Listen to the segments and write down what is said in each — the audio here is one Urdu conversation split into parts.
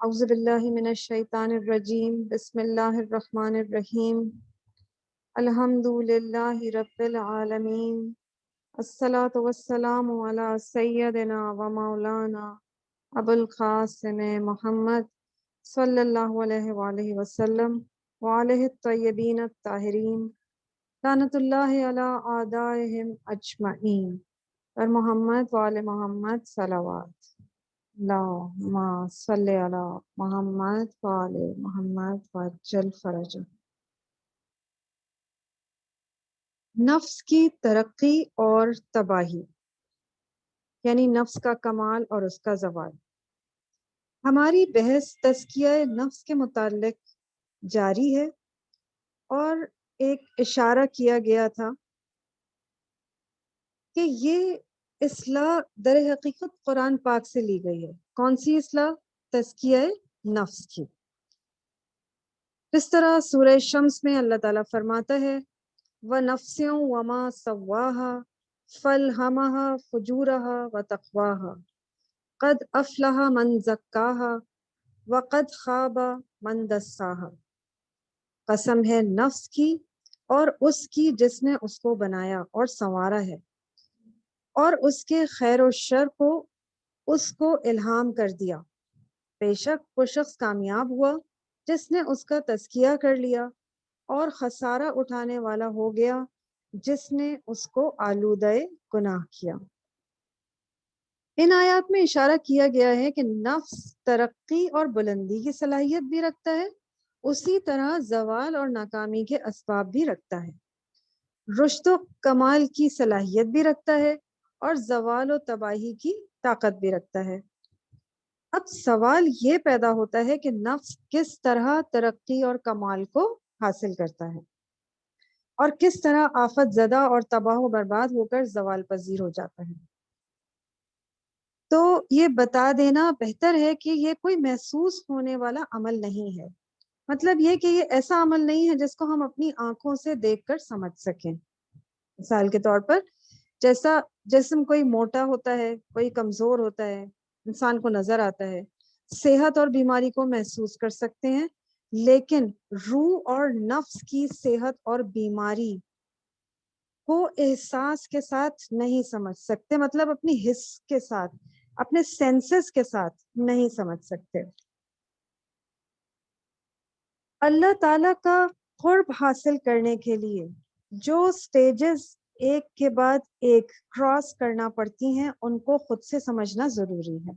اعوذ باللہ من الشیطان الرجیم بسم اللہ الرحمن الرحیم الحمد للہ رب العالمین الصلاۃ والسلام علی سیدنا و مولانا ابو القاسم محمد صلی اللہ علیہ وآلہ وسلم وعلیہ الطیبین الطاہرین لعنت اللہ علی اعدائہم اجمعین اور محمد وآل محمد صلوات اللہم صلی علی محمد وآل محمد وعجل فرجہ۔ نفس کی ترقی اور تباہی، یعنی نفس کا کمال اور اس کا زوال۔ ہماری بحث تزکیہ نفس کے متعلق جاری ہے اور ایک اشارہ کیا گیا تھا کہ یہ اصلاح در حقیقت قرآن پاک سے لی گئی ہے۔ کون سی اصلاح؟ تزکیہ نفس کی۔ اس طرح سورہ شمس میں اللہ تعالیٰ فرماتا ہے وَنَفْسٍ وَمَا سَوَّاهَا فَأَلْهَمَهَا فُجُورَهَا وَتَقْوَاهَا قَدْ أَفْلَحَ مَنْ زَكَّاهَا وَقَدْ خَابَ مَنْ دَسَّاهَا۔ قسم ہے نفس کی اور اس کی جس نے اس کو بنایا اور سنوارا ہے، اور اس کے خیر و شر کو اس کو الہام کر دیا۔ بے شک وہ شخص کامیاب ہوا جس نے اس کا تزکیہ کر لیا، اور خسارہ اٹھانے والا ہو گیا جس نے اس کو آلودہ گناہ کیا۔ ان آیات میں اشارہ کیا گیا ہے کہ نفس ترقی اور بلندی کی صلاحیت بھی رکھتا ہے، اسی طرح زوال اور ناکامی کے اسباب بھی رکھتا ہے، رشد و کمال کی صلاحیت بھی رکھتا ہے، اور زوال و تباہی کی طاقت بھی رکھتا ہے۔ اب سوال یہ پیدا ہوتا ہے کہ نفس کس طرح ترقی اور کمال کو حاصل کرتا ہے، اور کس طرح آفت زدہ اور تباہ و برباد ہو کر زوال پذیر ہو جاتا ہے۔ تو یہ بتا دینا بہتر ہے کہ یہ کوئی محسوس ہونے والا عمل نہیں ہے، مطلب یہ کہ یہ ایسا عمل نہیں ہے جس کو ہم اپنی آنکھوں سے دیکھ کر سمجھ سکیں۔ مثال کے طور پر جیسا جسم کوئی موٹا ہوتا ہے، کوئی کمزور ہوتا ہے، انسان کو نظر آتا ہے، صحت اور بیماری کو محسوس کر سکتے ہیں، لیکن روح اور نفس کی صحت اور بیماری کو احساس کے ساتھ نہیں سمجھ سکتے، مطلب اپنی حس کے ساتھ، اپنے سینسز کے ساتھ نہیں سمجھ سکتے۔ اللہ تعالیٰ کا قرب حاصل کرنے کے لیے جو سٹیجز ایک کے بعد ایک کراس کرنا پڑتی ہیں ان کو خود سے سمجھنا ضروری ہے۔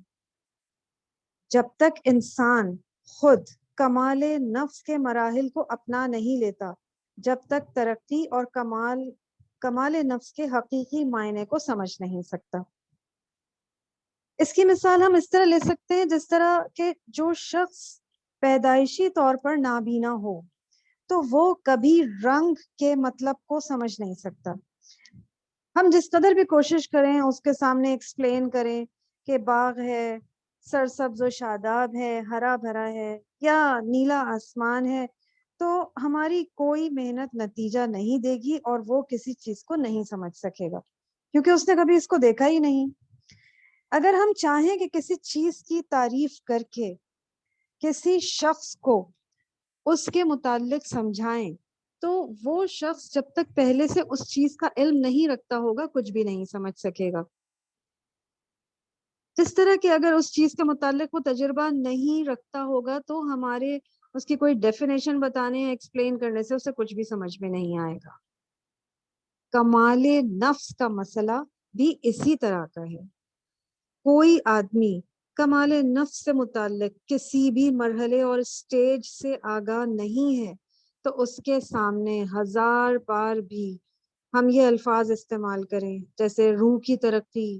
جب تک انسان خود کمال نفس کے مراحل کو اپنا نہیں لیتا، جب تک ترقی اور کمال نفس کے حقیقی معنی کو سمجھ نہیں سکتا۔ اس کی مثال ہم اس طرح لے سکتے ہیں جس طرح کہ جو شخص پیدائشی طور پر نابینا ہو تو وہ کبھی رنگ کے مطلب کو سمجھ نہیں سکتا۔ ہم جس قدر بھی کوشش کریں اس کے سامنے ایکسپلین کریں کہ باغ ہے، سرسبز و شاداب ہے، ہرا بھرا ہے، یا نیلا آسمان ہے، تو ہماری کوئی محنت نتیجہ نہیں دے گی اور وہ کسی چیز کو نہیں سمجھ سکے گا، کیونکہ اس نے کبھی اس کو دیکھا ہی نہیں۔ اگر ہم چاہیں کہ کسی چیز کی تعریف کر کے کسی شخص کو اس کے متعلق سمجھائیں تو وہ شخص جب تک پہلے سے اس چیز کا علم نہیں رکھتا ہوگا کچھ بھی نہیں سمجھ سکے گا۔ جس طرح کہ اگر اس چیز کے متعلق وہ تجربہ نہیں رکھتا ہوگا تو ہمارے اس کی کوئی ڈیفینیشن بتانے یا ایکسپلین کرنے سے اسے کچھ بھی سمجھ میں نہیں آئے گا۔ کمال نفس کا مسئلہ بھی اسی طرح کا ہے۔ کوئی آدمی کمال نفس سے متعلق کسی بھی مرحلے اور سٹیج سے آگاہ نہیں ہے تو اس کے سامنے ہزار بار بھی ہم یہ الفاظ استعمال کریں جیسے روح کی ترقی،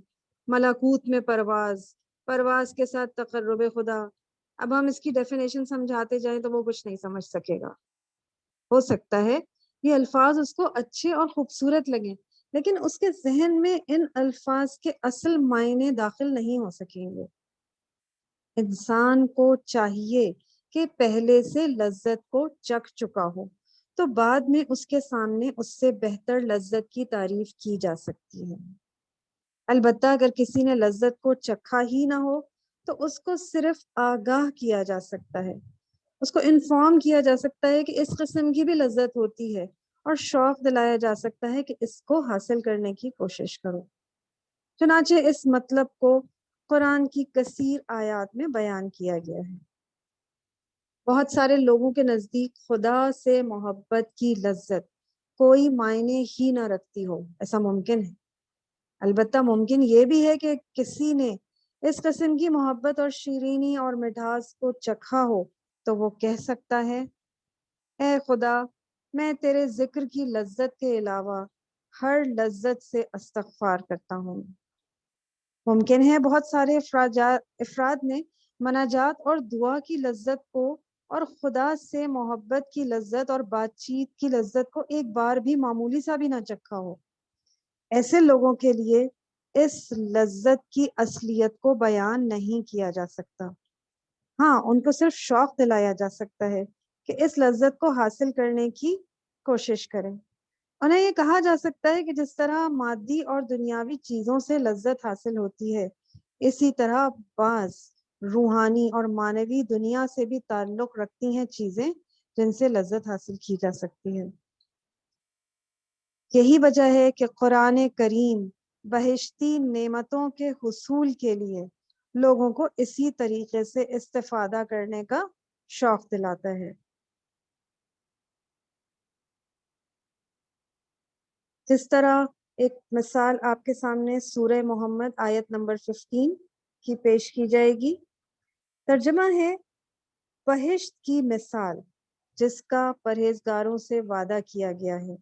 ملکوت میں پرواز کے ساتھ تقرب خدا، اب ہم اس کی ڈیفینیشن سمجھاتے جائیں تو وہ کچھ نہیں سمجھ سکے گا۔ ہو سکتا ہے یہ الفاظ اس کو اچھے اور خوبصورت لگیں، لیکن اس کے ذہن میں ان الفاظ کے اصل معنی داخل نہیں ہو سکیں گے۔ انسان کو چاہیے کہ پہلے سے لذت کو چکھ چکا ہو تو بعد میں اس کے سامنے اس سے بہتر لذت کی تعریف کی جا سکتی ہے۔ البتہ اگر کسی نے لذت کو چکھا ہی نہ ہو تو اس کو صرف آگاہ کیا جا سکتا ہے، اس کو انفارم کیا جا سکتا ہے کہ اس قسم کی بھی لذت ہوتی ہے، اور شوق دلایا جا سکتا ہے کہ اس کو حاصل کرنے کی کوشش کرو۔ چنانچہ اس مطلب کو قرآن کی کثیر آیات میں بیان کیا گیا ہے۔ بہت سارے لوگوں کے نزدیک خدا سے محبت کی لذت کوئی معنی ہی نہ رکھتی ہو، ایسا ممکن ہے۔ البتہ ممکن یہ بھی ہے کہ کسی نے اس قسم کی محبت اور شیرینی اور مٹھاس کو چکھا ہو تو وہ کہہ سکتا ہے، اے خدا، میں تیرے ذکر کی لذت کے علاوہ ہر لذت سے استغفار کرتا ہوں۔ ممکن ہے بہت سارے افراد نے مناجات اور دعا کی لذت کو اور خدا سے محبت کی لذت اور بات چیت کی لذت کو ایک بار بھی معمولی سا بھی نہ چکھا ہو۔ ایسے لوگوں کے لیے اس لذت کی اصلیت کو بیان نہیں کیا جا سکتا۔ ہاں، ان کو صرف شوق دلایا جا سکتا ہے کہ اس لذت کو حاصل کرنے کی کوشش کریں۔ انہیں یہ کہا جا سکتا ہے کہ جس طرح مادی اور دنیاوی چیزوں سے لذت حاصل ہوتی ہے، اسی طرح بعض روحانی اور معنوی دنیا سے بھی تعلق رکھتی ہیں چیزیں جن سے لذت حاصل کی جا سکتی ہے۔ یہی وجہ ہے کہ قرآن کریم بہشتی نعمتوں کے حصول کے لیے لوگوں کو اسی طریقے سے استفادہ کرنے کا شوق دلاتا ہے۔ جس طرح ایک مثال آپ کے سامنے سورہ محمد آیت نمبر 15 کی پیش کی جائے گی۔ ترجمہ ہے، بہشت کی مثال جس کا پرہیزگاروں سے وعدہ کیا گیا ہے،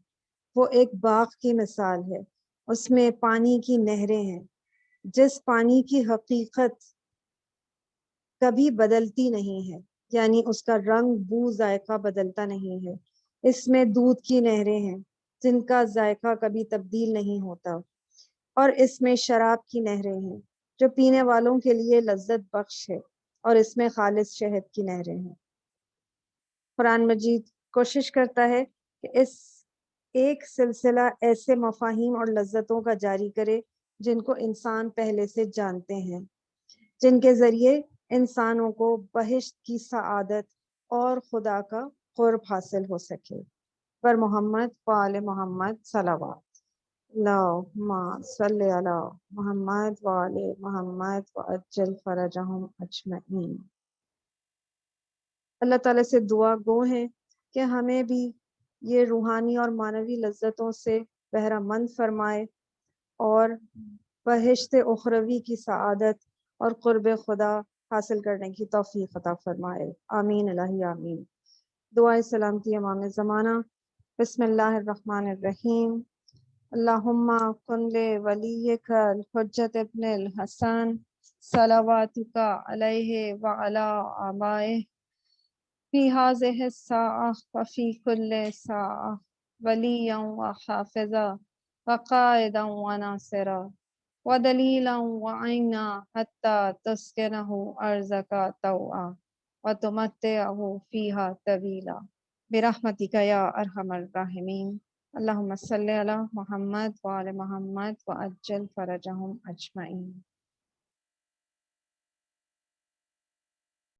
وہ ایک باغ کی مثال ہے، اس میں پانی کی نہریں ہیں، جس پانی کی حقیقت کبھی بدلتی نہیں ہے، یعنی اس کا رنگ، بو، ذائقہ بدلتا نہیں ہے۔ اس میں دودھ کی نہریں ہیں جن کا ذائقہ کبھی تبدیل نہیں ہوتا، اور اس میں شراب کی نہریں ہیں جو پینے والوں کے لیے لذت بخش ہے، اور اس میں خالص شہد کی نہریں ہیں۔ قرآن مجید کوشش کرتا ہے کہ اس ایک سلسلہ ایسے مفاہیم اور لذتوں کا جاری کرے جن کو انسان پہلے سے جانتے ہیں، جن کے ذریعے انسانوں کو بہشت کی سعادت اور خدا کا قرب حاصل ہو سکے۔ پر محمد و آل محمد صلوات۔ اللہم صلی علی محمد و آل محمد وعجل فرجہم اجمعین۔ اللہ تعالیٰ سے دعا گو ہیں کہ ہمیں بھی یہ روحانی اور معنوی لذتوں سے بہرہ مند فرمائے اور بہشت اخروی کی سعادت اور قرب خدا حاصل کرنے کی توفیق عطا فرمائے۔ آمین الہی آمین۔ دعائے سلامتی امام زمانہ۔ بسم اللہ الرحمن الرحیم۔ اللہم کن ولیک الحجت ابن الحسن صلواتک علیہ وعلی آبائہ فی هذه الساعة وفی کل ساعة ولیا وحافظا وقائدا وناصرا ودلیلا وعینا حتی تسکنہ ارضک طوعا وتمتعہ فیہا طویلا برحمتک یا ارحم الراحمین۔ اللہم صلی علی محمد وعلی محمد وعجل فرجہم اجمعین۔